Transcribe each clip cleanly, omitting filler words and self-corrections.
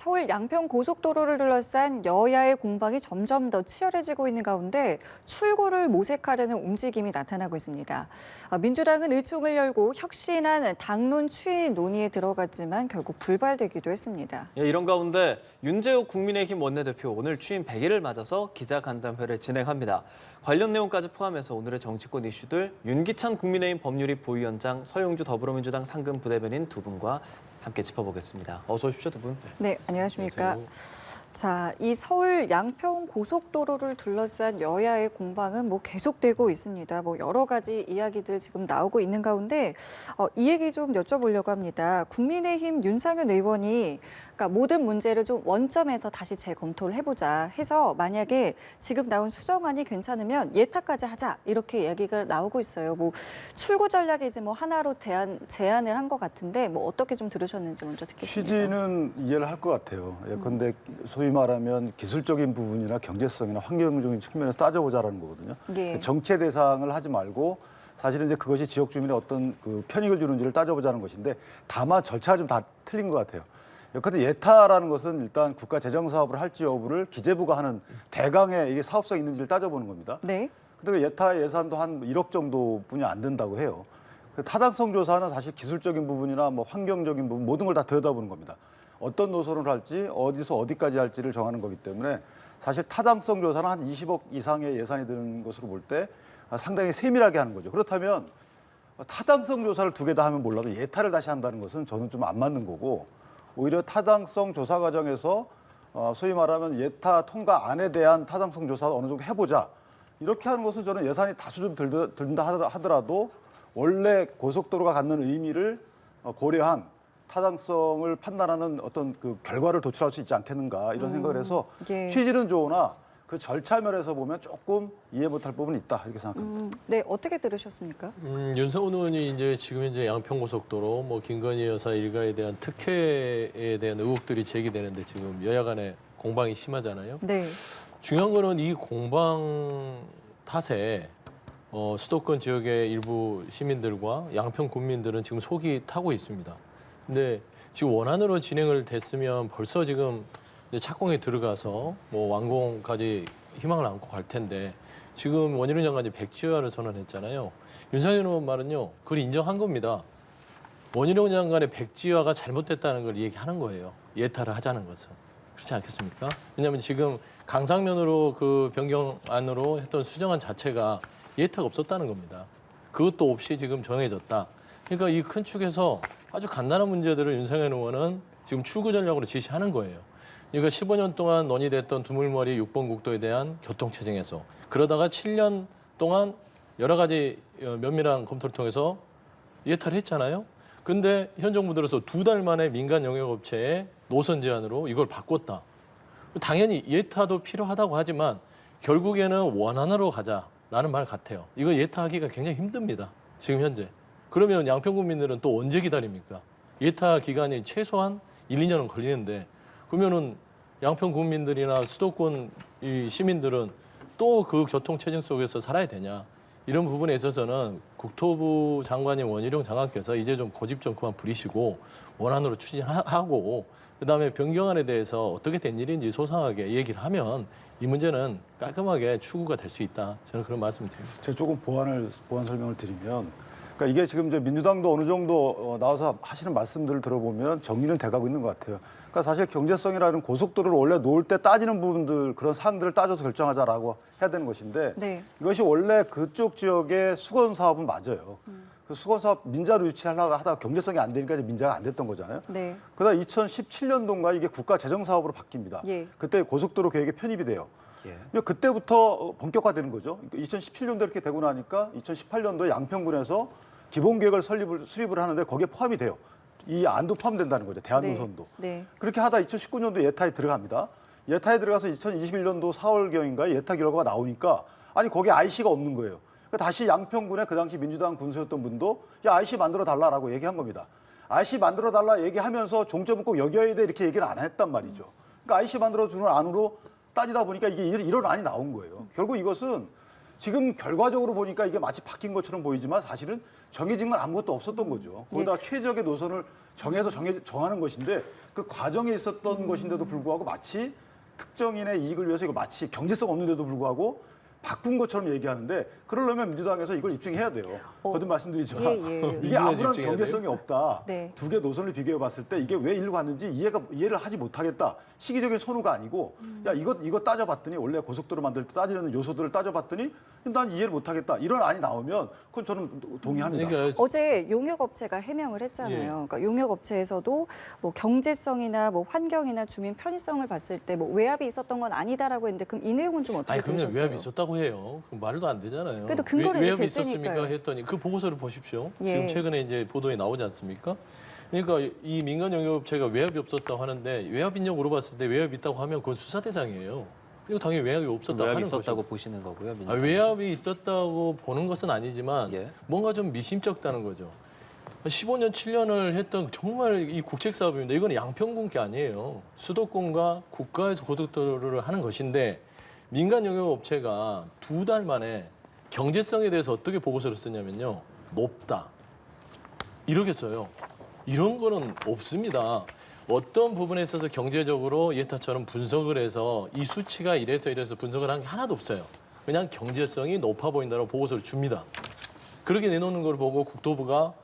서울 양평 고속도로를 둘러싼 여야의 공방이 점점 더 치열해지고 있는 가운데 출구를 모색하려는 움직임이 나타나고 있습니다. 민주당은 의총을 열고 혁신안 당론 추진 논의에 들어갔지만 결국 불발되기도 했습니다. 이런 가운데 윤재욱 국민의힘 원내대표 오늘 취임 100일을 맞아서 기자간담회를 진행합니다. 관련 내용까지 포함해서 오늘의 정치권 이슈들 윤기찬 국민의힘 법률위 부위원장, 서영주 더불어민주당 상근 부대변인 두 분과 함께 짚어보겠습니다. 어서 오십시오, 두 분. 네, 안녕하십니까. 안녕하세요. 자, 이 서울 양평 고속도로를 둘러싼 여야의 공방은 계속되고 있습니다. 여러 가지 이야기들 지금 나오고 있는 가운데 이 얘기 좀 여쭤보려고 합니다. 국민의힘 윤상현 의원이 그러니까 모든 문제를 좀 원점에서 다시 재검토를 해보자 해서 만약에 지금 나온 수정안이 괜찮으면 예타까지 하자 이렇게 이야기가 나오고 있어요. 출구 전략에 이제 하나로 제안을 한 것 같은데 어떻게 좀 들으셨는지 먼저 듣겠습니다. 취지는 이해를 할 것 같아요. 예컨대 소위 말하면 기술적인 부분이나 경제성이나 환경적인 측면에서 따져보자라는 거거든요. 예. 정체 대상을 하지 말고 사실은 이제 그것이 지역 주민의 어떤 편익을 주는지를 따져보자는 것인데 다만 절차가 좀 다 틀린 것 같아요. 예컨대 예타라는 것은 일단 국가 재정 사업을 할지 여부를 기재부가 하는 대강의 이게 사업성이 있는지를 따져보는 겁니다. 네. 근데 그 예타 예산도 한 1억 정도뿐이 안 된다고 해요. 타당성 조사는 사실 기술적인 부분이나 환경적인 부분 모든 걸 다 들여다보는 겁니다. 어떤 노선을 할지 어디서 어디까지 할지를 정하는 거기 때문에 사실 타당성 조사는 한 20억 이상의 예산이 드는 것으로 볼 때 상당히 세밀하게 하는 거죠. 그렇다면 타당성 조사를 두 개 다 하면 몰라도 예타를 다시 한다는 것은 저는 좀 안 맞는 거고 오히려 타당성 조사 과정에서 소위 말하면 예타 통과 안에 대한 타당성 조사를 어느 정도 해보자. 이렇게 하는 것은 저는 예산이 다소 좀 든다 하더라도 원래 고속도로가 갖는 의미를 고려한 타당성을 판단하는 어떤 결과를 도출할 수 있지 않겠는가 이런 생각을 해서 예. 취지는 좋으나 그 절차 면에서 보면 조금 이해 못할 부분이 있다 이렇게 생각합니다. 네, 어떻게 들으셨습니까? 윤석열 의원이 지금 현재 양평고속도로 김건희 여사 일가에 대한 특혜에 대한 의혹들이 제기되는데 지금 여야 간에 공방이 심하잖아요. 네. 중요한 거는 이 공방 탓에 수도권 지역의 일부 시민들과 양평 국민들은 지금 속이 타고 있습니다. 근데 지금 원안으로 진행을 됐으면 벌써 지금 이제 착공에 들어가서 완공까지 희망을 안고 갈 텐데 지금 원희룡 장관이 백지화를 선언했잖아요. 윤석열 의원 말은요, 그걸 인정한 겁니다. 원희룡 장관의 백지화가 잘못됐다는 걸 얘기하는 거예요. 예타를 하자는 것은. 그렇지 않겠습니까? 왜냐하면 지금 강상면으로 변경안으로 했던 수정안 자체가 예타가 없었다는 겁니다. 그것도 없이 지금 정해졌다. 그러니까 이 큰 축에서 아주 간단한 문제들을 윤석열 의원은 지금 출구 전략으로 제시하는 거예요. 그러니까 15년 동안 논의됐던 두물머리 6번 국도에 대한 교통체증 해소. 그러다가 7년 동안 여러 가지 면밀한 검토를 통해서 예타를 했잖아요. 근데 현 정부 들어서 2달 만에 민간 영역업체의 노선 제한으로 이걸 바꿨다. 당연히 예타도 필요하다고 하지만 결국에는 원안으로 가자라는 말 같아요. 이거 예타하기가 굉장히 힘듭니다. 지금 현재. 그러면 양평 국민들은 또 언제 기다립니까? 예타 기간이 최소한 1, 2년은 걸리는데 그러면은 양평 국민들이나 수도권 이 시민들은 또 그 교통 체증 속에서 살아야 되냐? 이런 부분에 있어서는 국토부 장관인 원희룡 장관께서 이제 좀 고집 좀 그만 부리시고 원안으로 추진하고 그다음에 변경안에 대해서 어떻게 된 일인지 소상하게 얘기를 하면 이 문제는 깔끔하게 추구가 될 수 있다. 저는 그런 말씀을 드립니다. 제가 조금 보완 설명을 드리면 그러니까 이게 지금 이제 민주당도 어느 정도 나와서 하시는 말씀들을 들어보면 정리는 돼가고 있는 것 같아요. 그러니까 사실 경제성이라는 고속도로를 원래 놓을 때 따지는 부분들 그런 사항들을 따져서 결정하자라고 해야 되는 것인데 네. 이것이 원래 그쪽 지역의 수건 사업은 맞아요. 그 수건 사업 민자로 유치하려고 하다가 경제성이 안 되니까 이제 민자가 안 됐던 거잖아요. 네. 그러다 2017년도인가 이게 국가 재정 사업으로 바뀝니다. 예. 그때 고속도로 계획에 편입이 돼요. 예. 근데 그때부터 본격화되는 거죠. 2017년도 이렇게 되고 나니까 2018년도에 양평군에서 기본 계획을 수립을 하는데 거기에 포함이 돼요. 이 안도 포함된다는 거죠. 대한노선도. 네. 그렇게 하다 2019년도 예타에 들어갑니다. 예타에 들어가서 2021년도 4월경인가 예타 결과가 나오니까 아니 거기에 IC가 없는 거예요. 그러니까 다시 양평군에 그 당시 민주당 군수였던 분도 야 IC 만들어 달라라고 얘기한 겁니다. IC 만들어 달라 얘기하면서 종점은 꼭 여기여야 돼 이렇게 얘기를 안 했단 말이죠. 그러니까 IC 만들어 주는 안으로 따지다 보니까 이게 이런 안이 나온 거예요. 결국 이것은 지금 결과적으로 보니까 이게 마치 바뀐 것처럼 보이지만 사실은 정해진 건 아무것도 없었던 거죠. 거기다 최적의 노선을 정하는 것인데 그 과정에 있었던 것인데도 불구하고 마치 특정인의 이익을 위해서 이거 마치 경제성 없는데도 불구하고 바꾼 것처럼 얘기하는데 그러려면 민주당에서 이걸 입증해야 돼요. 거듭 말씀드리지만 이게 민주당에서 아무런 입증해야 경제성이 없다. 네. 두 개 노선을 비교해 봤을 때 이게 왜 일로 갔는지 이해를 하지 못하겠다. 시기적인 선호가 아니고 야 이거 따져봤더니 원래 고속도로 만들 때 따지는 요소들을 따져봤더니 난 이해를 못하겠다. 이런 안이 나오면 그건 저는 동의합니다. 그러니까 어제 용역업체가 해명을 했잖아요. 예. 그러니까 용역업체에서도 뭐 경제성이나 뭐 환경이나 주민 편의성을 봤을 때 뭐 외압이 있었던 건 아니다라고 했는데 그럼 이 내용은 좀 어떻게 아니 그러면 들으셨어요? 외압이 있었다고 해요. 그럼 말도 안 되잖아요. 그래도 근거를 외압이 댔으니까요. 있었습니까 했더니 그 보고서를 보십시오. 예. 지금 최근에 이제 보도에 나오지 않습니까? 그러니까 이 민간 영역업체가 외압이 없었다고 하는데 외압 있냐고 물어봤을 때 외압이 있다고 하면 그건 수사 대상이에요. 그리고 당연히 외압이 없었다고 외압이 하는 있었다고 것이고. 보시는 거고요. 아, 민주당에서. 외압이 있었다고 보는 것은 아니지만 예. 뭔가 좀 미심쩍다는 거죠. 15년, 7년을 했던 정말 이 국책 사업입니다. 이건 양평군 게 아니에요. 수도권과 국가에서 고속도로를 하는 것인데 민간 영역업체가 2달 만에 경제성에 대해서 어떻게 보고서를 쓰냐면요. 높다. 이러겠어요. 이런 거는 없습니다. 어떤 부분에 있어서 경제적으로 예타처럼 분석을 해서 이 수치가 이래서 분석을 한 게 하나도 없어요. 그냥 경제성이 높아 보인다고 보고서를 줍니다. 그렇게 내놓는 걸 보고 국토부가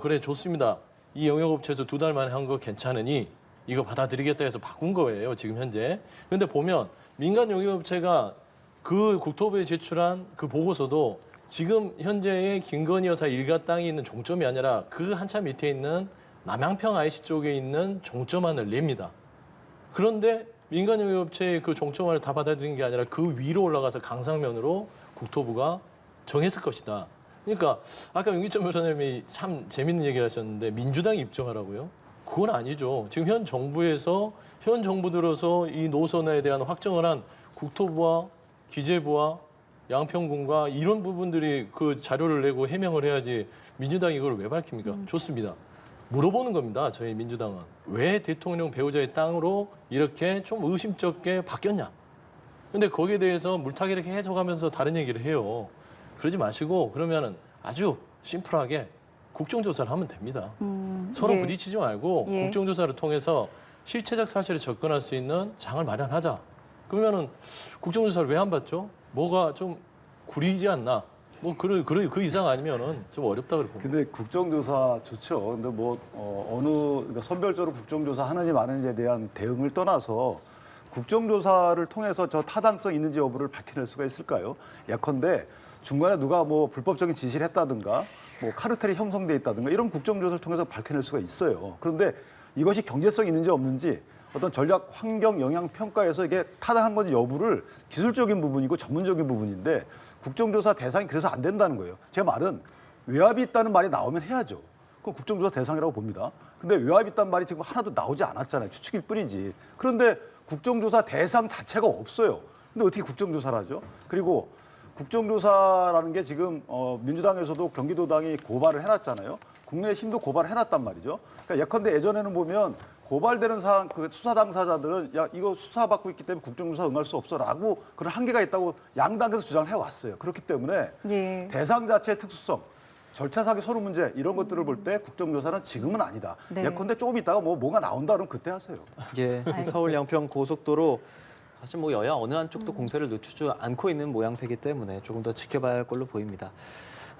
그래 좋습니다. 이 영역업체에서 2달 만에 한 거 괜찮으니 이거 받아들이겠다 해서 바꾼 거예요. 지금 현재. 그런데 보면 민간 영역업체가 그 국토부에 제출한 그 보고서도 지금 현재의 김건희 여사 일가 땅이 있는 종점이 아니라 그 한참 밑에 있는 남양평 IC 쪽에 있는 종점안을 냅니다. 그런데 민간 영역업체의 그 종점안을 다 받아들인 게 아니라 그 위로 올라가서 강상면으로 국토부가 정했을 것이다. 그러니까 아까 윤기천 변호사님이 참 재밌는 얘기를 하셨는데 민주당이 입증하라고요? 그건 아니죠. 지금 현 정부 들어서 이 노선에 대한 확정을 한 국토부와 기재부와 양평군과 이런 부분들이 그 자료를 내고 해명을 해야지 민주당이 이걸 왜 밝힙니까? 좋습니다. 물어보는 겁니다. 저희 민주당은. 왜 대통령 배우자의 땅으로 이렇게 좀 의심쩍게 바뀌었냐? 근데 거기에 대해서 물타기를 계속 하면서 다른 얘기를 해요. 그러지 마시고 그러면은 아주 심플하게 국정조사를 하면 됩니다. 서로 예. 부딪히지 말고 예. 국정조사를 통해서 실체적 사실에 접근할 수 있는 장을 마련하자. 그러면은 국정조사를 왜 안 받죠? 뭐가 좀 구리지 않나? 뭐 그 이상 아니면은 좀 어렵다 그러고. 근데 국정조사 좋죠. 근데 뭐 그러니까 선별적으로 국정조사 하는지 마는지에 대한 대응을 떠나서 국정조사를 통해서 저 타당성 있는지 여부를 밝혀낼 수가 있을까요? 예컨대 중간에 누가 뭐 불법적인 지시를 했다든가 뭐 카르텔이 형성돼 있다든가 이런 국정조사를 통해서 밝혀낼 수가 있어요. 그런데 이것이 경제성이 있는지 없는지 어떤 전략 환경 영향 평가에서 이게 타당한 건지 여부를 기술적인 부분이고 전문적인 부분인데 국정조사 대상이 그래서 안 된다는 거예요. 제 말은 외압이 있다는 말이 나오면 해야죠. 그건 국정조사 대상이라고 봅니다. 근데 외압이 있다는 말이 지금 하나도 나오지 않았잖아요. 추측일 뿐이지. 그런데 국정조사 대상 자체가 없어요. 근데 어떻게 국정조사를 하죠? 그리고 국정조사라는 게 지금 민주당에서도 경기도당이 고발을 해놨잖아요. 국민의힘도 고발을 해놨단 말이죠. 그러니까 예컨대 예전에는 보면 고발되는 사안, 그 수사 당사자들은 야 이거 수사받고 있기 때문에 국정조사 응할 수 없어라고 그런 한계가 있다고 양당에서 주장을 해왔어요. 그렇기 때문에 예. 대상 자체의 특수성, 절차상의 서류 문제 이런 것들을 볼 때 국정조사는 지금은 아니다. 네. 예컨대 조금 있다가 뭐가 나온다 그러면 그때 하세요. 예, 서울 양평 고속도로 사실 뭐 여야 어느 한쪽도 공세를 늦추지 않고 있는 모양새이기 때문에 조금 더 지켜봐야 할 걸로 보입니다.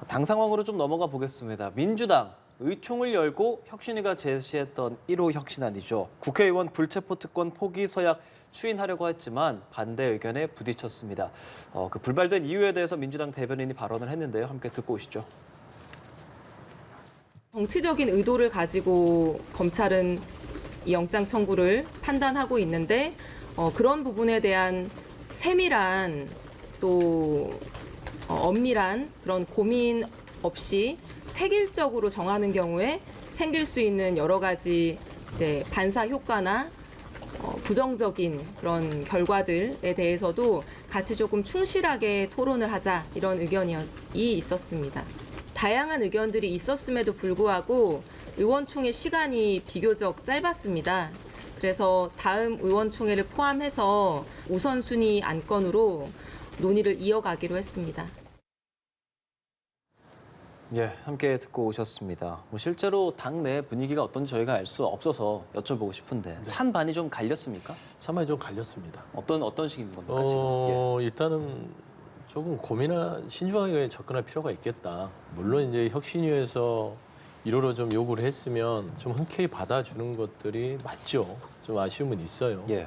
당 상황으로 좀 넘어가 보겠습니다. 민주당 의총을 열고 혁신위가 제시했던 1호 혁신안이죠. 국회의원 불체포 특권 포기 서약 추인하려고 했지만 반대 의견에 부딪혔습니다. 그 불발된 이유에 대해서 민주당 대변인이 발언을 했는데요. 함께 듣고 오시죠. 정치적인 의도를 가지고 검찰은 이 영장 청구를 판단하고 있는데 그런 부분에 대한 세밀한 또 엄밀한 그런 고민 없이 획일적으로 정하는 경우에 생길 수 있는 여러 가지 이제 반사 효과나 부정적인 그런 결과들에 대해서도 같이 조금 충실하게 토론을 하자 이런 의견이 있었습니다. 다양한 의견들이 있었음에도 불구하고 의원총회 시간이 비교적 짧았습니다. 그래서 다음 의원총회를 포함해서 우선순위 안건으로 논의를 이어가기로 했습니다. 예, 함께 듣고 오셨습니다. 뭐 실제로 당내 분위기가 어떤지 저희가 알 수 없어서 여쭤보고 싶은데 찬반이 좀 갈렸습니까? 상당히 좀 갈렸습니다. 어떤 식인 겁니까 지금? 일단은 조금 신중하게 접근할 필요가 있겠다. 물론 이제 혁신위에서 1호로 좀 요구를 했으면 좀 흔쾌히 받아주는 것들이 맞죠. 좀 아쉬움은 있어요. 예.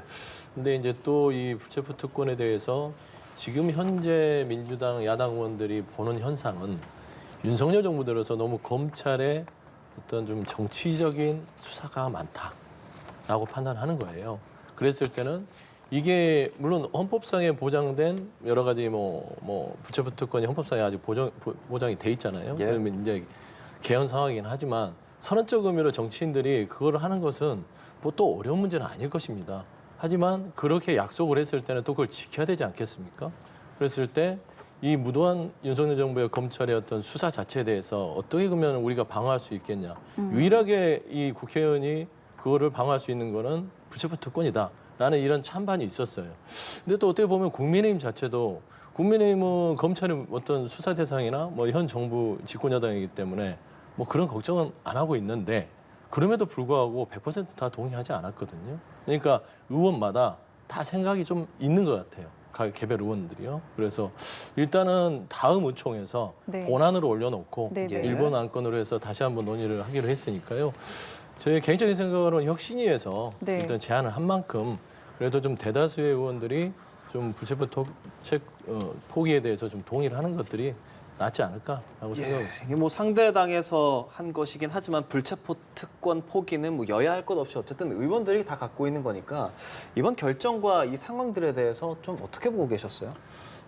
근데 이제 또 이 불체포 특권에 대해서 지금 현재 민주당 야당 의원들이 보는 현상은 윤석열 정부 들어서 너무 검찰의 어떤 좀 정치적인 수사가 많다라고 판단하는 거예요. 그랬을 때는 이게 물론 헌법상에 보장된 여러 가지 뭐 불체포 특권이 헌법상에 아직 보장이 돼 있잖아요. 예. 그러면 이제 개헌 상황이긴 하지만 선언적 의미로 정치인들이 그걸 하는 것은 뭐 또 어려운 문제는 아닐 것입니다. 하지만 그렇게 약속을 했을 때는 또 그걸 지켜야 되지 않겠습니까? 그랬을 때 이 무도한 윤석열 정부의 검찰의 어떤 수사 자체에 대해서 어떻게 그러면 우리가 방어할 수 있겠냐. 유일하게 이 국회의원이 그거를 방어할 수 있는 거는 불체포 특권이다라는 이런 찬반이 있었어요. 근데 또 어떻게 보면 국민의힘 자체도 국민의힘은 검찰의 어떤 수사 대상이나 뭐 현 정부 집권 여당이기 때문에 뭐 그런 걱정은 안 하고 있는데 그럼에도 불구하고 100% 다 동의하지 않았거든요. 그러니까 의원마다 다 생각이 좀 있는 것 같아요. 각 개별 의원들이요. 그래서 일단은 다음 의총에서 네. 본안으로 올려놓고 네, 네. 일본 안건으로 해서 다시 한번 논의를 하기로 했으니까요. 저희 개인적인 생각으로는 혁신위에서 네. 일단 제안을 한 만큼 그래도 좀 대다수의 의원들이 좀 불체포 포기에 대해서 좀 동의를 하는 것들이 낫지 않을까라고 생각하고 있습니다. 이게 뭐 상대당에서 한 것이긴 하지만 불체포 특권 포기는 뭐 여야 할 것 없이 어쨌든 의원들이 다 갖고 있는 거니까 이번 결정과 이 상황들에 대해서 좀 어떻게 보고 계셨어요?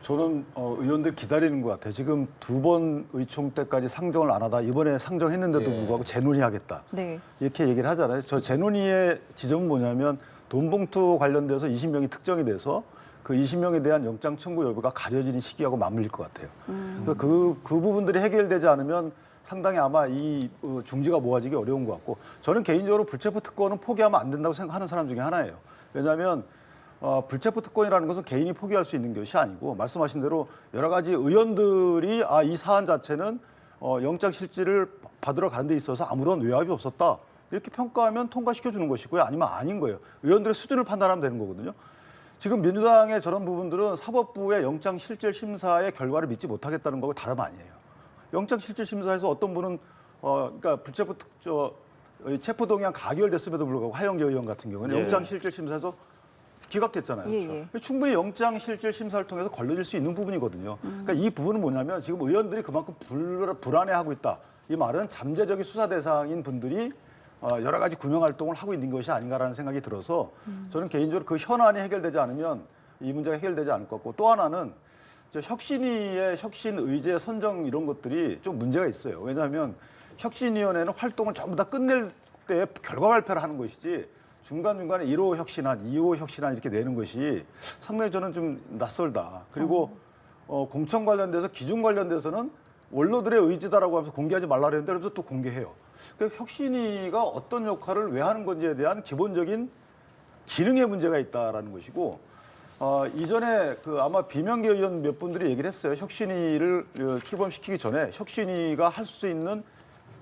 저는 의원들 기다리는 것 같아요. 지금 2번 의총 때까지 상정을 안 하다 이번에 상정했는데도 예. 불구하고 재논의하겠다. 네. 이렇게 얘기를 하잖아요. 저 재논의의 지점은 뭐냐면 돈봉투 관련돼서 20명이 특정이 돼서 그 20명에 대한 영장 청구 여부가 가려지는 시기하고 맞물릴 것 같아요. 그래서 그 부분들이 해결되지 않으면 상당히 아마 이 중지가 모아지기 어려운 것 같고 저는 개인적으로 불체포 특권은 포기하면 안 된다고 생각하는 사람 중에 하나예요. 왜냐하면 불체포 특권이라는 것은 개인이 포기할 수 있는 것이 아니고 말씀하신 대로 여러 가지 의원들이 이 사안 자체는 영장 실질을 받으러 가는 데 있어서 아무런 외압이 없었다. 이렇게 평가하면 통과시켜주는 것이고요. 아니면 아닌 거예요. 의원들의 수준을 판단하면 되는 거거든요. 지금 민주당의 저런 부분들은 사법부의 영장 실질 심사의 결과를 믿지 못하겠다는 거고 다름 아니에요. 영장 실질 심사에서 어떤 분은 그러니까 불체포 체포동의안 가결됐음에도 불구하고 하영재 의원 같은 경우는 예. 영장 실질 심사에서 기각됐잖아요. 예, 예. 충분히 영장 실질 심사를 통해서 걸러질 수 있는 부분이거든요. 그러니까 이 부분은 뭐냐면 지금 의원들이 그만큼 불안해하고 있다. 이 말은 잠재적인 수사 대상인 분들이 여러 가지 구명 활동을 하고 있는 것이 아닌가라는 생각이 들어서 저는 개인적으로 그 현안이 해결되지 않으면 이 문제가 해결되지 않을 것 같고 또 하나는 혁신위의 혁신 의제 선정 이런 것들이 좀 문제가 있어요. 왜냐하면 혁신위원회는 활동을 전부 다 끝낼 때 결과 발표를 하는 것이지 중간중간에 1호 혁신안, 2호 혁신안 이렇게 내는 것이 상당히 저는 좀 낯설다. 그리고 공천 관련돼서 기준 관련돼서는 원로들의 의지다라고 하면서 공개하지 말라 그랬는데 그래서 또 공개해요. 그러니까 혁신위가 어떤 역할을 왜 하는 건지에 대한 기본적인 기능의 문제가 있다라는 것이고 이전에 아마 비명계 의원 몇 분들이 얘기를 했어요. 혁신위를 출범시키기 전에 혁신위가 할 수 있는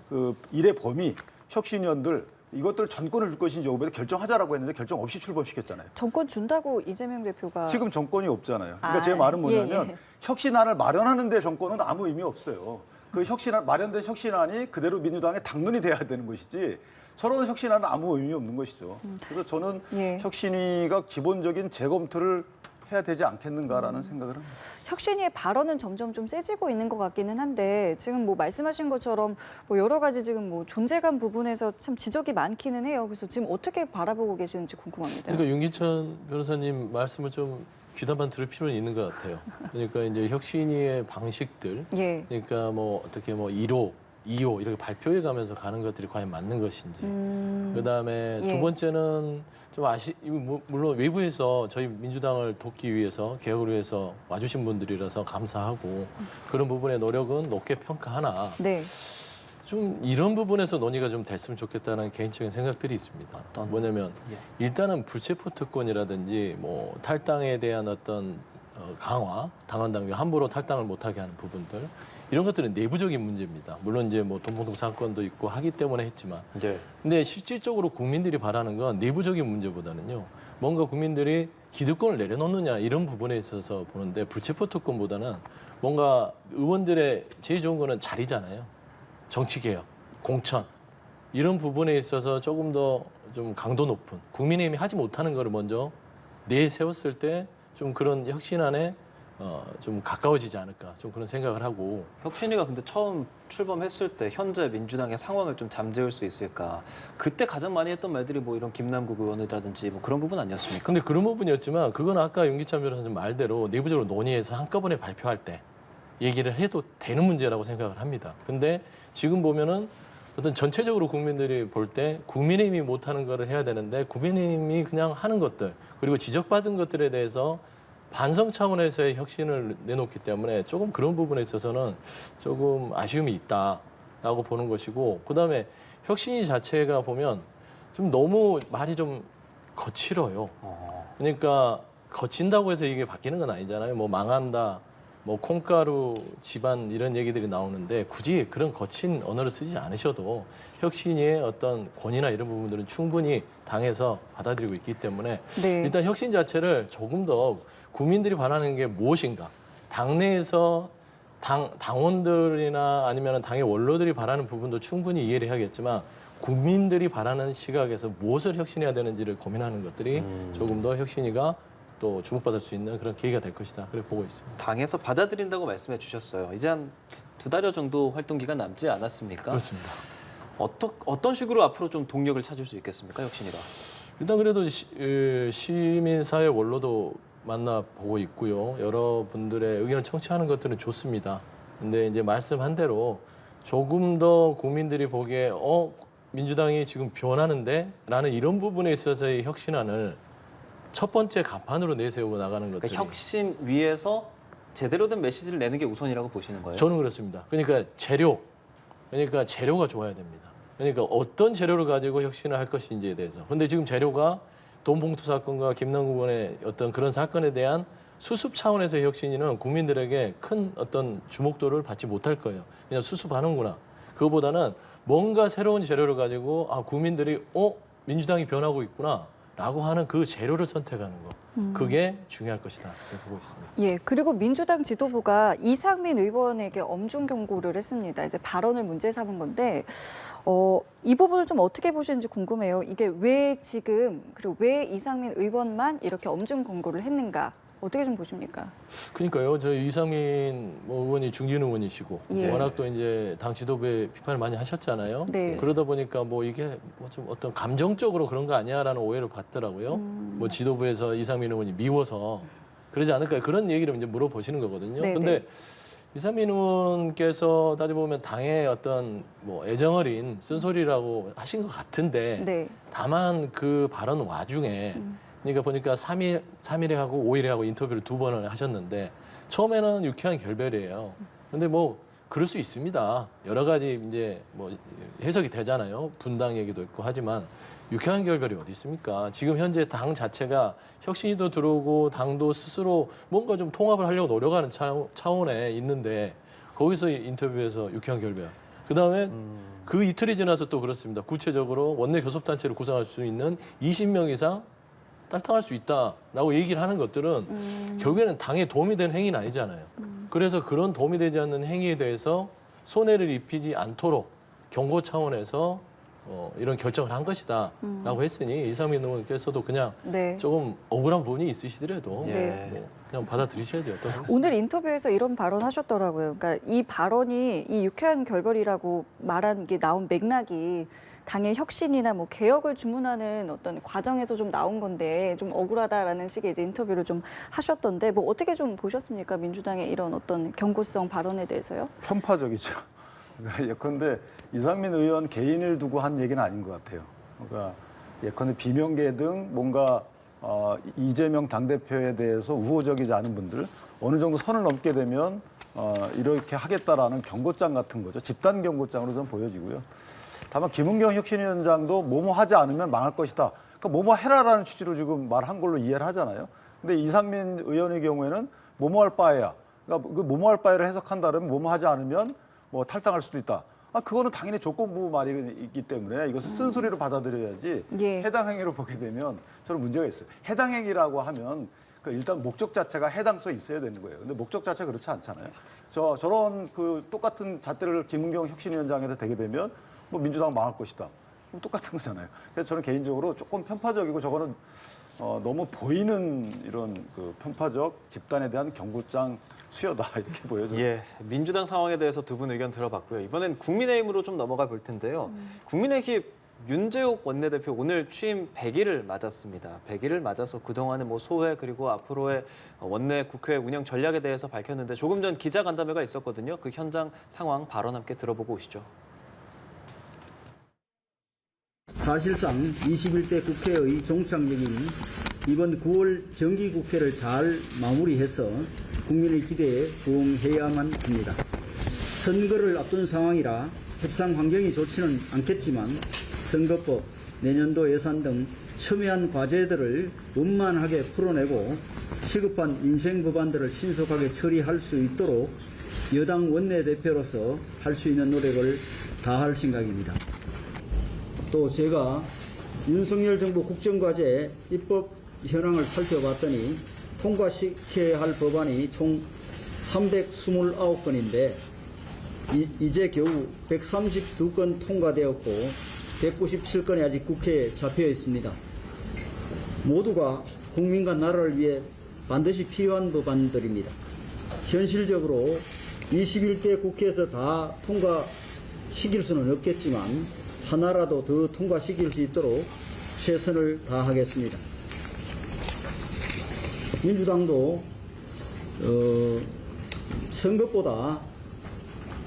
그 일의 범위, 혁신위원들 이것들 전권을 줄 것인지 오히려 결정하자라고 했는데 결정 없이 출범시켰잖아요. 정권 준다고 이재명 대표가 지금 정권이 없잖아요. 그러니까 제 말은 뭐냐면 예. 혁신안을 마련하는데 정권은 아무 의미 없어요. 그 마련된 혁신안이 그대로 민주당의 당론이 돼야 되는 것이지 저런 혁신안은 아무 의미 없는 것이죠. 그래서 저는 예. 혁신위가 기본적인 재검토를 해야 되지 않겠는가라는 생각을 합니다. 혁신위의 발언은 점점 좀 세지고 있는 것 같기는 한데 지금 뭐 말씀하신 것처럼 뭐 여러 가지 지금 뭐 존재감 부분에서 참 지적이 많기는 해요. 그래서 지금 어떻게 바라보고 계시는지 궁금합니다. 그러니까 윤기천 변호사님 말씀을 좀 귀담아 들을 필요는 있는 것 같아요. 그러니까 이제 혁신위의 방식들, 예. 그러니까 뭐 어떻게 뭐 1호, 2호 이렇게 발표해 가면서 가는 것들이 과연 맞는 것인지. 그다음에 예. 두 번째는 좀 물론 외부에서 저희 민주당을 돕기 위해서 개혁을 위해서 와주신 분들이라서 감사하고 그런 부분의 노력은 높게 평가하나 네. 좀 이런 부분에서 논의가 좀 됐으면 좋겠다는 개인적인 생각들이 있습니다. 뭐냐면 일단은 불체포 특권이라든지 뭐 탈당에 대한 어떤 강화, 당원 당규 함부로 탈당을 못하게 하는 부분들 이런 것들은 내부적인 문제입니다. 물론 이제 뭐 돈봉투 사건도 있고 하기 때문에 했지만, 네. 근데 실질적으로 국민들이 바라는 건 내부적인 문제보다는요. 뭔가 국민들이 기득권을 내려놓느냐 이런 부분에 있어서 보는데 불체포 특권보다는 뭔가 의원들의 제일 좋은 거는 자리잖아요. 정치개혁, 공천 이런 부분에 있어서 조금 더 좀 강도 높은 국민의힘이 하지 못하는 거를 먼저 내세웠을 때 좀 그런 혁신안에 좀 가까워지지 않을까 좀 그런 생각을 하고. 혁신위가 근데 처음 출범했을 때 현재 민주당의 상황을 좀 잠재울 수 있을까? 그때 가장 많이 했던 말들이 뭐 이런 김남국 의원이라든지 뭐 그런 부분 아니었습니까? 근데 그런 부분이었지만 그건 아까 윤기찬 변호사님 말대로 내부적으로 논의해서 한꺼번에 발표할 때 얘기를 해도 되는 문제라고 생각을 합니다. 근데 지금 보면은 어떤 전체적으로 국민들이 볼 때 국민의힘이 못하는 거를 해야 되는데 국민의힘이 그냥 하는 것들 그리고 지적받은 것들에 대해서 반성 차원에서의 혁신을 내놓기 때문에 조금 그런 부분에 있어서는 조금 아쉬움이 있다라고 보는 것이고, 그다음에 혁신이 자체가 보면 좀 너무 말이 좀 거칠어요. 그러니까 거친다고 해서 이게 바뀌는 건 아니잖아요. 뭐 망한다, 뭐 콩가루 집안 이런 얘기들이 나오는데 굳이 그런 거친 언어를 쓰지 않으셔도 혁신의 어떤 권위나 이런 부분들은 충분히 당에서 받아들이고 있기 때문에 네. 일단 혁신 자체를 조금 더 국민들이 바라는 게 무엇인가, 당내에서 당원들이나 아니면 당의 원로들이 바라는 부분도 충분히 이해를 해야겠지만 국민들이 바라는 시각에서 무엇을 혁신해야 되는지를 고민하는 것들이 조금 더 혁신이가 또 주목받을 수 있는 그런 계기가 될 것이다. 그렇게 보고 있습니다. 당에서 받아들인다고 말씀해 주셨어요. 이제 한 2달여 정도 활동 기간 남지 않았습니까? 그렇습니다. 어떤 식으로 앞으로 좀 동력을 찾을 수 있겠습니까, 혁신이가? 일단 그래도 시민사회 원로도 만나보고 있고요. 여러분들의 의견을 청취하는 것들은 좋습니다. 근데 이제 말씀한 대로 조금 더 국민들이 보기에 민주당이 지금 변하는데? 라는 이런 부분에 있어서의 혁신안을 첫 번째 간판으로 내세우고 나가는 것들이 그러니까 혁신 위에서 제대로 된 메시지를 내는 게 우선이라고 보시는 거예요? 저는 그렇습니다. 그러니까 재료가 좋아야 됩니다. 그러니까 어떤 재료를 가지고 혁신을 할 것인지에 대해서. 근데 지금 재료가 돈봉투 사건과 김남국 의원의 어떤 그런 사건에 대한 수습 차원에서의 혁신이는 국민들에게 큰 어떤 주목도를 받지 못할 거예요. 그냥 수습하는구나. 그거보다는 뭔가 새로운 재료를 가지고 국민들이 민주당이 변하고 있구나. 라고 하는 그 재료를 선택하는 거. 그게 중요할 것이다. 이렇게 보고 있습니다. 예, 그리고 민주당 지도부가 이상민 의원에게 엄중 경고를 했습니다. 이제 발언을 문제 삼은 건데, 이 부분을 좀 어떻게 보시는지 궁금해요. 이게 왜 지금, 그리고 왜 이상민 의원만 이렇게 엄중 경고를 했는가? 어떻게 좀 보십니까? 그러니까요. 저 이상민 의원이 중진 의원이시고 예. 워낙 또 이제 당 지도부에 비판을 많이 하셨잖아요. 네. 그러다 보니까 뭐 이게 뭐 좀 어떤 감정적으로 그런 거 아니야라는 오해를 받더라고요. 뭐 지도부에서 이상민 의원이 미워서 그러지 않을까 그런 얘기를 이제 물어보시는 거거든요. 네, 근데 네. 이상민 의원께서 따져보면 당의 어떤 뭐 애정어린 쓴소리라고 하신 것 같은데 네. 다만 그 발언 와중에 그러니까 보니까 3일에 하고 5일에 하고 인터뷰를 2번을 하셨는데 처음에는 유쾌한 결별이에요. 근데 뭐 그럴 수 있습니다. 여러 가지 이제 뭐 해석이 되잖아요. 분당 얘기도 있고 하지만 유쾌한 결별이 어디 있습니까? 지금 현재 당 자체가 혁신이도 들어오고 당도 스스로 뭔가 좀 통합을 하려고 노력하는 차원에 있는데 거기서 인터뷰에서 유쾌한 결별. 그다음에 그 이틀이 지나서 또 그렇습니다. 구체적으로 원내 교섭단체를 구성할 수 있는 20명 이상 탈당할 수 있다라고 얘기를 하는 것들은 결국에는 당에 도움이 되는 행위는 아니잖아요. 그래서 그런 도움이 되지 않는 행위에 대해서 손해를 입히지 않도록 경고 차원에서 이런 결정을 한 것이다라고 했으니 이상민 의원께서도 그냥 네. 조금 억울한 부분이 있으시더라도 네. 뭐 그냥 받아들이셔야죠. 오늘 인터뷰에서 이런 발언 하셨더라고요. 그러니까 이 발언이 이 유쾌한 결별이라고 말한 게 나온 맥락이 당의 혁신이나 뭐 개혁을 주문하는 어떤 과정에서 좀 나온 건데 좀 억울하다라는 식의 이제 인터뷰를 좀 하셨던데 뭐 어떻게 좀 보셨습니까? 민주당의 이런 어떤 경고성 발언에 대해서요? 편파적이죠. 예컨대 이상민 의원 개인을 두고 한 얘기는 아닌 것 같아요. 그러니까 예컨대 비명계 등 뭔가 이재명 당대표에 대해서 우호적이지 않은 분들 어느 정도 선을 넘게 되면 이렇게 하겠다라는 경고장 같은 거죠. 집단 경고장으로 좀 보여지고요. 다만 김은경 혁신위원장도 뭐뭐 하지 않으면 망할 것이다. 그러니까 뭐뭐 해라라는 취지로 지금 말한 걸로 이해를 하잖아요. 근데 이상민 의원의 경우에는 뭐뭐 할 바에야. 그러니까 그 뭐뭐 할 바에를 해석한다면 뭐뭐 하지 않으면 뭐 탈당할 수도 있다. 그거는 당연히 조건부 말이기 때문에 이것을 쓴소리로 받아들여야지 예. 해당 행위로 보게 되면 저는 문제가 있어요. 해당 행위라고 하면 그 일단 목적 자체가 해당성이 있어야 되는 거예요. 근데 목적 자체가 그렇지 않잖아요. 저런 그 똑같은 잣대를 김은경 혁신위원장한테 대게 되면 뭐 민주당 망할 것이다. 그럼 똑같은 거잖아요. 그래서 저는 개인적으로 조금 편파적이고 저거는 너무 보이는 이런 그 편파적 집단에 대한 경고장 수여다 이렇게 보여져요. 예, 민주당 상황에 대해서 두 분 의견 들어봤고요. 이번엔 국민의힘으로 좀 넘어가 볼 텐데요. 국민의힘 윤재욱 원내대표 오늘 취임 100일을 맞았습니다. 100일을 맞아서 그동안의 뭐 소회 그리고 앞으로의 원내 국회 운영 전략에 대해서 밝혔는데 조금 전 기자간담회가 있었거든요. 그 현장 상황 발언 함께 들어보고 오시죠. 사실상 21대 국회의 종착역인 이번 9월 정기국회를 잘 마무리해서 국민의 기대에 부응해야만 합니다. 선거를 앞둔 상황이라 협상 환경이 좋지는 않겠지만 선거법, 내년도 예산 등 첨예한 과제들을 원만하게 풀어내고 시급한 민생 법안들을 신속하게 처리할 수 있도록 여당 원내대표로서 할 수 있는 노력을 다할 생각입니다. 또 제가 윤석열 정부 국정과제 입법 현황을 살펴봤더니 통과시켜야 할 법안이 총 329건인데 이제 겨우 132건 통과되었고 197건이 아직 국회에 잡혀 있습니다. 모두가 국민과 나라를 위해 반드시 필요한 법안들입니다. 현실적으로 21대 국회에서 다 통과시킬 수는 없겠지만 하나라도 더 통과시킬 수 있도록 최선을 다하겠습니다. 민주당도 선것보다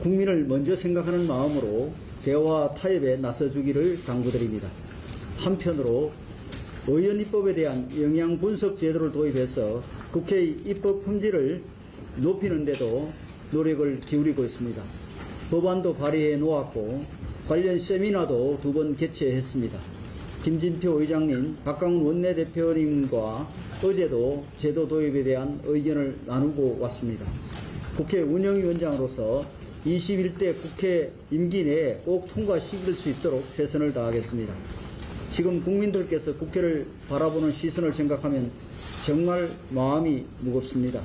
국민을 먼저 생각하는 마음으로 대화 타협에 나서주기를 당부드립니다. 한편으로 의원 입법에 대한 영양 분석 제도를 도입해서 국회의 입법 품질을 높이는 데도 노력을 기울이고 있습니다. 법안도 발의해 놓았고 관련 세미나도 2번 개최했습니다. 김진표 의장님, 박강훈 원내대표님과 어제도 제도 도입에 대한 의견을 나누고 왔습니다. 국회 운영위원장으로서 21대 국회 임기 내에 꼭 통과시킬 수 있도록 최선을 다하겠습니다. 지금 국민들께서 국회를 바라보는 시선을 생각하면 정말 마음이 무겁습니다.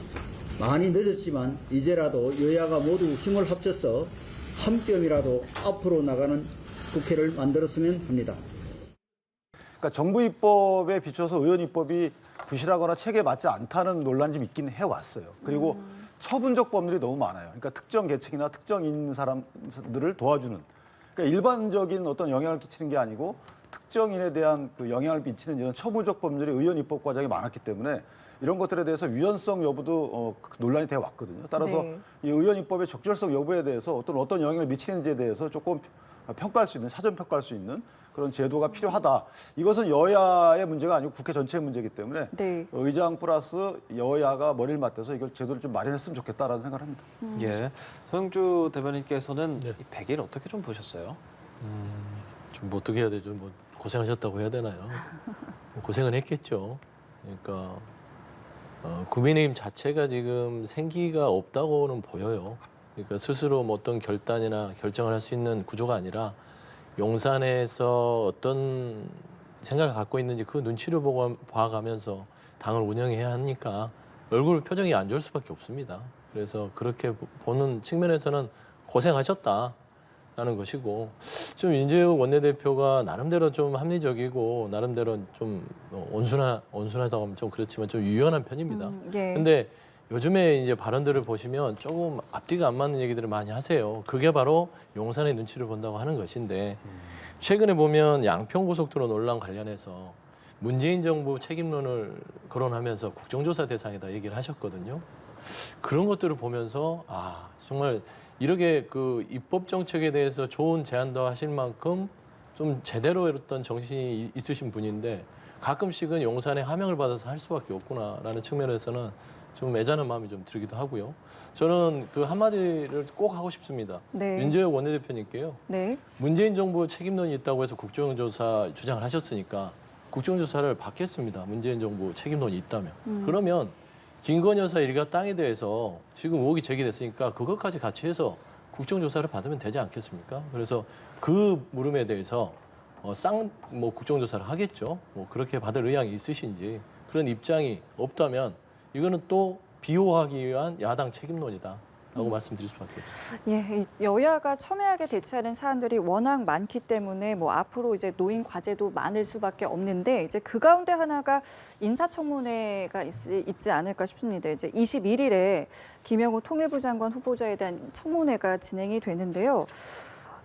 많이 늦었지만 이제라도 여야가 모두 힘을 합쳐서 한 뼘이라도 앞으로 나가는 국회를 만들었으면 합니다. 그러니까 정부 입법에 비춰서 의원 입법이 부실하거나 체계에 맞지 않다는 논란이 좀 있긴 해왔어요. 그리고 처분적 법률이 너무 많아요. 그러니까 특정 계층이나 특정인 사람들을 도와주는, 그러니까 일반적인 어떤 영향을 끼치는 게 아니고 특정인에 대한 그 영향을 미치는 이런 처분적 법률이 의원 입법 과정이 많았기 때문에 이런 것들에 대해서 유연성 여부도 논란이 되어 왔거든요. 따라서 네. 이 의원 입법의 적절성 여부에 대해서 어떤 영향을 미치는지에 대해서 조금 평가할 수 있는, 사전 평가할 수 있는 그런 제도가 필요하다. 이것은 여야의 문제가 아니고 국회 전체의 문제이기 때문에 네. 의장 플러스 여야가 머리를 맞대서 이걸 제도를 좀 마련했으면 좋겠다라는 생각을 합니다. 예, 서영주 대변인께서는 네. 이 100일 어떻게 좀 보셨어요? 좀 어떻게 해야 되죠? 뭐 고생하셨다고 해야 되나요? 뭐 고생은 했겠죠. 그러니까 국민의힘 자체가 지금 생기가 없다고는 보여요. 그러니까 스스로 뭐 어떤 결단이나 결정을 할 수 있는 구조가 아니라 용산에서 어떤 생각을 갖고 있는지 그 눈치를 보고 봐가면서 당을 운영해야 하니까 얼굴 표정이 안 좋을 수밖에 없습니다. 그래서 그렇게 보는 측면에서는 고생하셨다라는 것이고, 좀 윤재욱 원내대표가 나름대로 좀 합리적이고 나름대로 좀 온순하다고 하면 좀 그렇지만 좀 유연한 편입니다. 예. 근데 요즘에 이제 발언들을 보시면 조금 앞뒤가 안 맞는 얘기들을 많이 하세요. 그게 바로 용산의 눈치를 본다고 하는 것인데, 최근에 보면 양평고속도로 논란 관련해서 문재인 정부 책임론을 거론하면서 국정조사 대상이다 얘기를 하셨거든요. 그런 것들을 보면서 정말 이렇게 그 입법 정책에 대해서 좋은 제안도 하실 만큼 좀 제대로 어떤 정신이 있으신 분인데 가끔씩은 용산의 하명을 받아서 할 수밖에 없구나라는 측면에서는 좀 애잔한 마음이 좀 들기도 하고요. 저는 그 한마디를 꼭 하고 싶습니다. 네. 윤재욱 원내대표님께요. 네. 문재인 정부 책임론이 있다고 해서 국정조사 주장을 하셨으니까 국정조사를 받겠습니다. 문재인 정부 책임론이 있다면. 그러면 김건희 여사 일가 땅에 대해서 지금 의혹이 제기됐으니까 그것까지 같이 해서 국정조사를 받으면 되지 않겠습니까? 그래서 그 물음에 대해서 국정조사를 하겠죠. 뭐 그렇게 받을 의향이 있으신지 그런 입장이 없다면 이거는 또 비호하기 위한 야당 책임론이다라고 말씀드릴 수밖에 없습니다. 예, 이 여야가 첨예하게 대처하는 사안들이 워낙 많기 때문에 뭐 앞으로 이제 노인 과제도 많을 수밖에 없는데 이제 그 가운데 하나가 인사청문회가 있지 않을까 싶습니다. 이제 21일에 김영호 통일부 장관 후보자에 대한 청문회가 진행이 되는데요.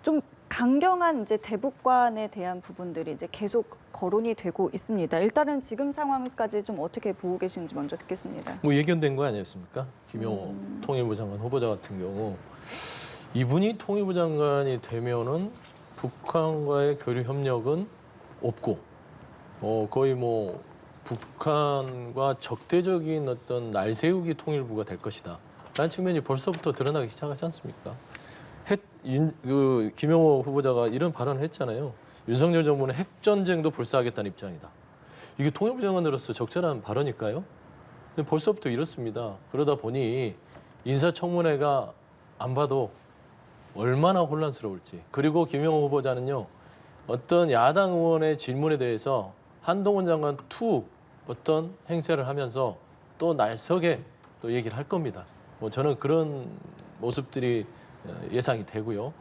좀 강경한 이제 대북관에 대한 부분들이 이제 계속 거론이 되고 있습니다. 일단은 지금 상황까지 좀 어떻게 보고 계시는지 먼저 듣겠습니다. 뭐 예견된 거 아니었습니까? 김영호 통일부 장관 후보자 같은 경우 이분이 통일부 장관이 되면은 북한과의 교류 협력은 없고 거의 뭐 북한과 적대적인 어떤 날세우기 통일부가 될 것이다. 라는 측면이 벌써부터 드러나기 시작하지 않습니까? 김영호 후보자가 이런 발언을 했잖아요. 윤석열 정부는 핵전쟁도 불사하겠다는 입장이다. 이게 통일부 장관으로서 적절한 발언일까요? 근데 벌써부터 이렇습니다. 그러다 보니 인사청문회가 안 봐도 얼마나 혼란스러울지. 그리고 김영호 후보자는요. 어떤 야당 의원의 질문에 대해서 한동훈 장관 투 어떤 행세를 하면서 또 날석에 또 얘기를 할 겁니다. 뭐 저는 그런 모습들이 예상이 되고요.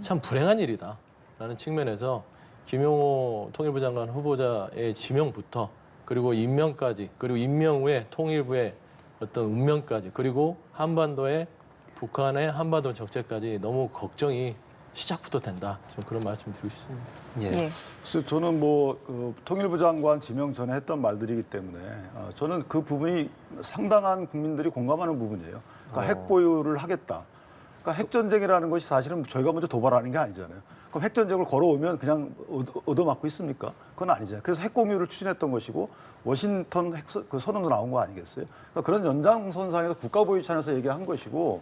참 불행한 일이다라는 측면에서 김영호 통일부 장관 후보자의 지명부터 그리고 임명까지 그리고 임명 후에 통일부의 어떤 운명까지 그리고 한반도의 북한의 한반도 정책까지 너무 걱정이 시작부터 된다. 좀 그런 말씀 드리고 싶습니다. 예. 그래서 저는 그 통일부 장관 지명 전에 했던 말들이기 때문에 저는 그 부분이 상당한 국민들이 공감하는 부분이에요. 그러니까 핵 보유를 하겠다. 그러니까 핵전쟁이라는 것이 사실은 저희가 먼저 도발하는 게 아니잖아요. 그럼 핵전쟁을 걸어오면 그냥 얻어맞고 있습니까? 그건 아니잖아요. 그래서 핵공유를 추진했던 것이고 워싱턴 그 선언도 나온 거 아니겠어요? 그러니까 그런 연장선상에서 국가보유차원에서 얘기한 것이고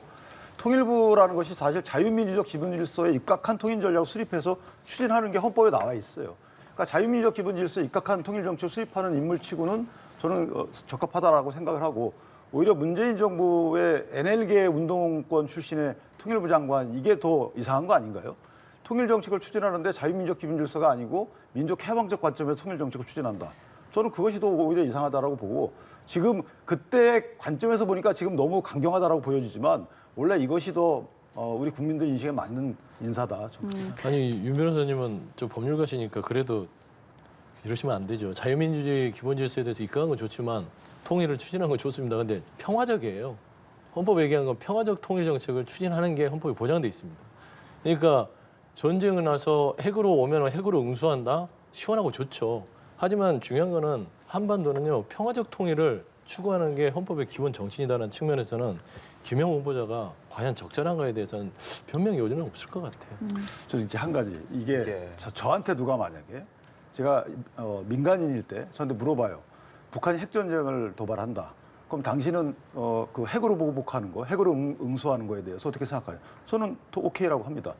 통일부라는 것이 사실 자유민주적 기본질서에 입각한 통일전략을 수립해서 추진하는 게 헌법에 나와 있어요. 그러니까 자유민주적 기본질서에 입각한 통일정책을 수립하는 인물치고는 저는 적합하다라고 생각을 하고 오히려 문재인 정부의 NL계 운동권 출신의 통일부 장관 이게 더 이상한 거 아닌가요? 통일정책을 추진하는데 자유민주적 기본질서가 아니고 민족해방적 관점에서 통일정책을 추진한다. 저는 그것이 더 오히려 이상하다라고 보고 지금 그때의 관점에서 보니까 지금 너무 강경하다라고 보여지지만 원래 이것이 더 우리 국민들 인식에 맞는 인사다. 아니 윤 변호사님은 좀 법률가시니까 그래도 이러시면 안 되죠. 자유민주주의 기본질서에 대해서 입각한 건 좋지만 통일을 추진한 건 좋습니다. 근데 평화적이에요. 헌법에 얘기한 건 평화적 통일 정책을 추진하는 게 헌법에 보장돼 있습니다. 그러니까 전쟁을 나서 핵으로 오면 핵으로 응수한다? 시원하고 좋죠. 하지만 중요한 거는 한반도는요. 평화적 통일을 추구하는 게 헌법의 기본 정신이라는 측면에서는 김영호 후보자가 과연 적절한가에 대해서는 변명 여지는 없을 것 같아요. 저 이제 한 가지 이게 저한테 누가 만약에 제가 민간인일 때 저한테 물어봐요. 북한이 핵전쟁을 도발한다. 그럼 당신은 그 핵으로 보복하는 거, 핵으로 응수하는 거에 대해서 어떻게 생각해요? 저는 또 오케이라고 합니다.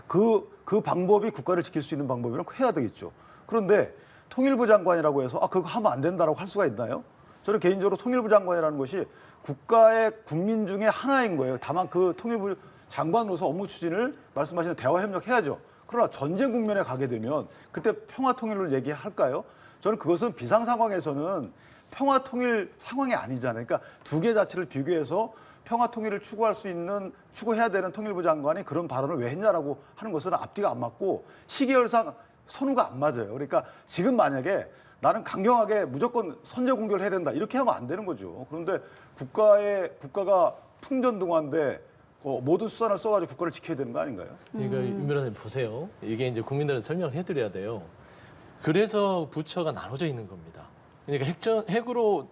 그 방법이 국가를 지킬 수 있는 방법이라면 해야 되겠죠. 그런데 통일부 장관이라고 해서 그거 하면 안 된다라고 할 수가 있나요? 저는 개인적으로 통일부 장관이라는 것이 국가의 국민 중에 하나인 거예요. 다만 그 통일부 장관으로서 업무 추진을 말씀하시는 대화 협력해야죠. 그러나 전쟁 국면에 가게 되면 그때 평화 통일을 얘기할까요? 저는 그것은 비상 상황에서는 평화 통일 상황이 아니잖아요. 그러니까 두 개 자체를 비교해서 평화 통일을 추구해야 되는 통일부 장관이 그런 발언을 왜 했냐라고 하는 것은 앞뒤가 안 맞고 시계열상 선후가 안 맞아요. 그러니까 지금 만약에 나는 강경하게 무조건 선제 공격을 해야 된다 이렇게 하면 안 되는 거죠. 그런데 국가가 풍전등화인데 모든 수단을 써가지고 국가를 지켜야 되는 거 아닌가요? 그러니까 윤 변호사님 보세요. 이게 이제 국민들한테 설명해드려야 돼요. 그래서 부처가 나눠져 있는 겁니다. 그러니까 핵으로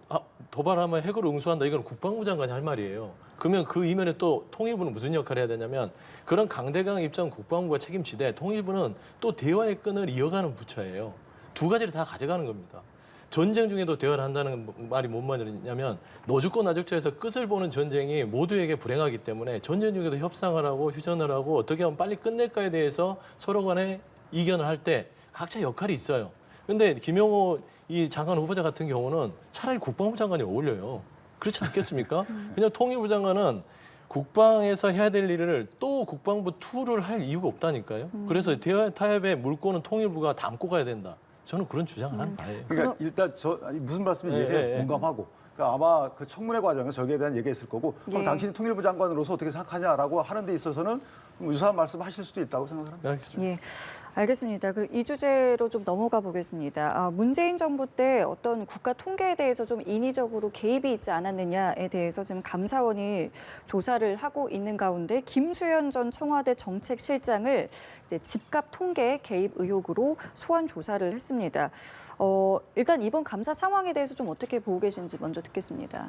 도발하면 핵으로 응수한다. 이건 국방부 장관이 할 말이에요. 그러면 그 이면에 또 통일부는 무슨 역할을 해야 되냐면 그런 강대강 입장 국방부가 책임지되 통일부는 또 대화의 끈을 이어가는 부처예요. 두 가지를 다 가져가는 겁니다. 전쟁 중에도 대화를 한다는 말이 뭔 말이냐면 너 죽고 나 죽자에서 끝을 보는 전쟁이 모두에게 불행하기 때문에 전쟁 중에도 협상을 하고 휴전을 하고 어떻게 하면 빨리 끝낼까에 대해서 서로 간에 이견을 할 때 각자 역할이 있어요. 근데 김영호 이 장관 후보자 같은 경우는 차라리 국방부 장관이 어울려요. 그렇지 않겠습니까? 그냥 통일부 장관은 국방에서 해야 될 일을 또 국방부 투를 할 이유가 없다니까요. 그래서 대화 타협의 물꼬는 통일부가 담고 가야 된다. 저는 그런 주장을 하는 바예요. 그러니까 일단 무슨 말씀인지 이해해요. 공감하고. 그러니까 아마 그 청문회 과정에서 저기에 대한 얘기가 있을 거고 그럼 예. 당신이 통일부 장관으로서 어떻게 생각하냐라고 하는 데 있어서는 유사한 말씀하실 수도 있다고 생각합니다. 알겠습니다. 예, 알겠습니다. 그리고 이 주제로 좀 넘어가 보겠습니다. 문재인 정부 때 어떤 국가 통계에 대해서 좀 인위적으로 개입이 있지 않았느냐에 대해서 지금 감사원이 조사를 하고 있는 가운데 김수현 전 청와대 정책실장을 이제 집값 통계 개입 의혹으로 소환 조사를 했습니다. 일단 이번 감사 상황에 대해서 좀 어떻게 보고 계신지 먼저 듣겠습니다.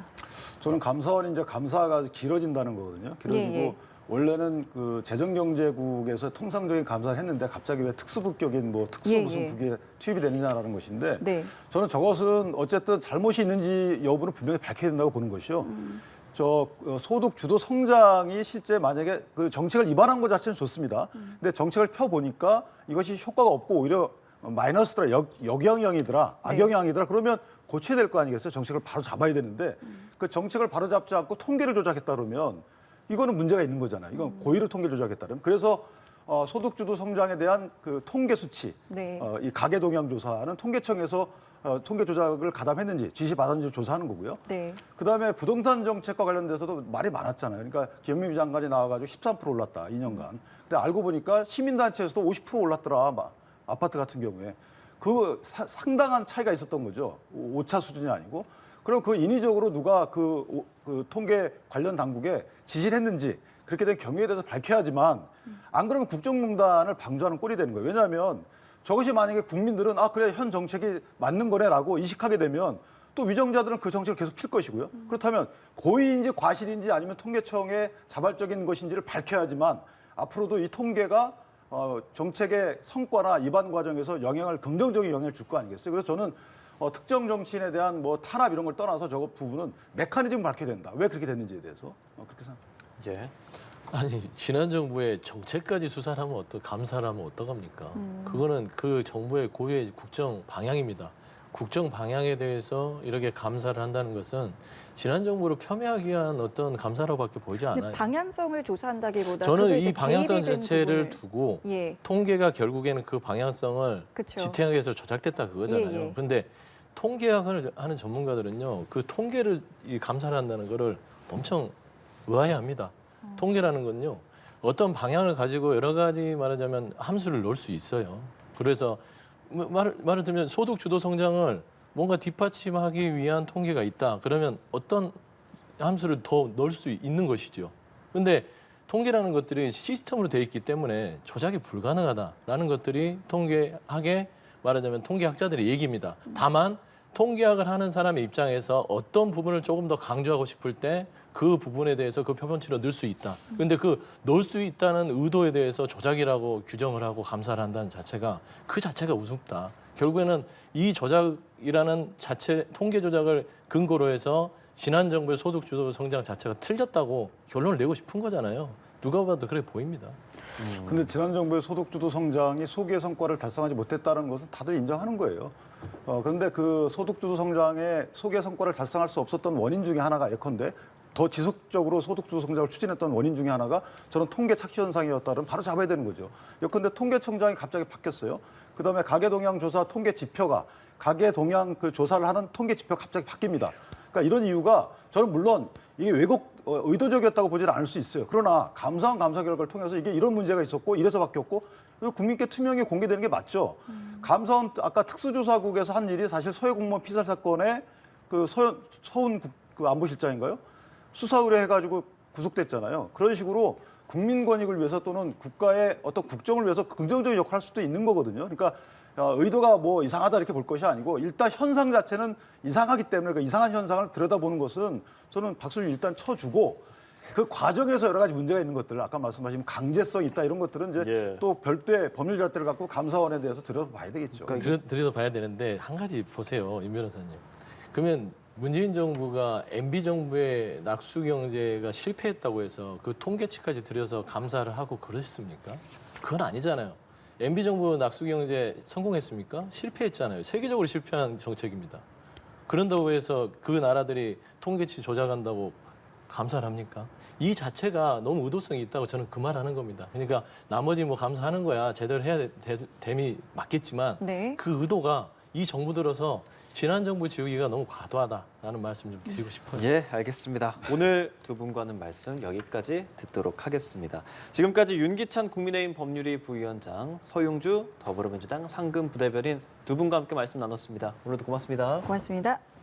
저는 감사원이 이제 감사가 길어진다는 거거든요. 길어지고 예. 원래는 그 재정경제국에서 통상적인 감사를 했는데 갑자기 왜 특수부격인 뭐 특수 예, 무슨 예. 국에 투입이 되느냐라는 것인데 네. 저는 저것은 어쨌든 잘못이 있는지 여부는 분명히 밝혀야 된다고 보는 것이요. 소득 주도 성장이 실제 만약에 그 정책을 위반한 것 자체는 좋습니다. 근데 정책을 펴 보니까 이것이 효과가 없고 오히려 마이너스더라, 역영향이더라, 악영향이더라. 그러면 고쳐야 될 거 아니겠어요? 정책을 바로 잡아야 되는데 그 정책을 바로 잡지 않고 통계를 조작했다 그러면 이거는 문제가 있는 거잖아요. 이건 고의로 통계를 조작했다 그러면. 그래서 소득주도 성장에 대한 그 통계 수치, 네. 이 가계 동향 조사는 통계청에서 통계 조작을 가담했는지 지시 받았는지 조사하는 거고요. 네. 그다음에 부동산 정책과 관련돼서도 말이 많았잖아요. 그러니까 김현미 장관이 나와가지고 13% 올랐다 2년간. 근데 알고 보니까 시민단체에서도 50% 올랐더라. 아파트 같은 경우에 그 상당한 차이가 있었던 거죠. 오차 수준이 아니고. 그럼 그 인위적으로 누가 그 통계 관련 당국에 지시를 했는지 그렇게 된 경위에 대해서 밝혀야지만 안 그러면 국정농단을 방조하는 꼴이 되는 거예요. 왜냐하면 저것이 만약에 국민들은 그래 현 정책이 맞는 거네라고 인식하게 되면 또 위정자들은 그 정책을 계속 필 것이고요. 그렇다면 고의인지 과실인지 아니면 통계청의 자발적인 것인지를 밝혀야지만 앞으로도 이 통계가 정책의 성과나 입안 과정에서 긍정적인 영향을 줄 거 아니겠어요. 그래서 저는 특정 정치인에 대한 뭐 탄압 이런 걸 떠나서 저거 부분은 메커니즘을 밝혀야 된다. 왜 그렇게 됐는지에 대해서 그렇게 생각합니다. 예. 아니 지난 정부의 정책까지 수사를 하면 감사를 하면 어떡합니까? 그거는 그 정부의 고유의 국정 방향입니다. 국정 방향에 대해서 이렇게 감사를 한다는 것은 지난 정부를 폄훼하기 위한 어떤 감사라고밖에 보이지 근데 않아요. 방향성을 조사한다기보다 저는 그게 이 이제 방향성 개입이 된 자체를 부분을- 두고 예. 통계가 결국에는 그 방향성을 그쵸. 지탱하기 위해서 조작됐다 그거잖아요. 예, 예. 근데 통계학을 하는 전문가들은요, 그 통계를 감사를 한다는 거를 엄청 의아해합니다. 통계라는 건요, 어떤 방향을 가지고 여러 가지 말하자면 함수를 넣을 수 있어요. 그래서 말을 들면 소득 주도 성장을 뭔가 뒷받침하기 위한 통계가 있다. 그러면 어떤 함수를 더 넣을 수 있는 것이죠. 근데 통계라는 것들이 시스템으로 되어 있기 때문에 조작이 불가능하다라는 것들이 통계학의 말하자면 통계학자들의 얘기입니다. 다만 통계학을 하는 사람의 입장에서 어떤 부분을 조금 더 강조하고 싶을 때 그 부분에 대해서 그 표본치로 넣을 수 있다. 근데 그 넣을 수 있다는 의도에 대해서 조작이라고 규정을 하고 감사를 한다는 자체가 그 자체가 우습다. 결국에는 이 조작이라는 자체 통계 조작을 근거로 해서 지난 정부의 소득 주도 성장 자체가 틀렸다고 결론을 내고 싶은 거잖아요. 누가 봐도 그래 보입니다. 근데 지난 정부의 소득주도 성장이 소기의 성과를 달성하지 못했다는 것은 다들 인정하는 거예요. 그런데 그 소득주도 성장의 소기의 성과를 달성할 수 없었던 원인 중에 하나가 예컨대 더 지속적으로 소득주도 성장을 추진했던 원인 중에 하나가 저는 통계 착시 현상이었다면 바로 잡아야 되는 거죠. 예컨대 통계청장이 갑자기 바뀌었어요. 그다음에 가계 동향 조사 통계 지표가 가계 동향 그 조사를 하는 통계 지표가 갑자기 바뀝니다. 그러니까 이런 이유가 저는 물론 이게 의도적이었다고 보지는 않을 수 있어요. 그러나 감사원 감사 결과를 통해서 이게 이런 문제가 있었고 이래서 바뀌었고 국민께 투명히 공개되는 게 맞죠. 감사원 아까 특수조사국에서 한 일이 사실 서해 공무원 피살 사건에 그 서훈 그 안보실장인가요? 수사 의뢰해가지고 구속됐잖아요. 그런 식으로 국민 권익을 위해서 또는 국가의 어떤 국정을 위해서 긍정적인 역할을 할 수도 있는 거거든요. 그러니까 의도가 뭐 이상하다 이렇게 볼 것이 아니고 일단 현상 자체는 이상하기 때문에 그 이상한 현상을 들여다보는 것은 저는 박수를 일단 쳐주고 그 과정에서 여러 가지 문제가 있는 것들 아까 말씀하신 강제성이 있다 이런 것들은 이제 예. 또 별도의 법률 잣대를 갖고 감사원에 대해서 들여다봐야 되겠죠. 들여다봐야 되는데 한 가지 보세요, 임 변호사님. 그러면 문재인 정부가 MB 정부의 낙수 경제가 실패했다고 해서 그 통계치까지 들여서 감사를 하고 그러셨습니까? 그건 아니잖아요. MB 정부 낙수 경제 성공했습니까? 실패했잖아요. 세계적으로 실패한 정책입니다. 그런다고 해서 그 나라들이 통계치 조작한다고 감사를 합니까? 이 자체가 너무 의도성이 있다고 저는 그 말하는 겁니다. 그러니까 나머지 뭐 감사하는 거야 제대로 해야 됨이 맞겠지만 네. 그 의도가 이 정부 들어서 지난 정부 지우기가 너무 과도하다라는 말씀 좀 드리고 싶어요. 예, 알겠습니다. 오늘 두 분과는 말씀 여기까지 듣도록 하겠습니다. 지금까지 윤기찬 국민의힘 법률위 부위원장, 서용주 더불어민주당 상근 부대변인 두 분과 함께 말씀 나눴습니다. 오늘도 고맙습니다. 고맙습니다.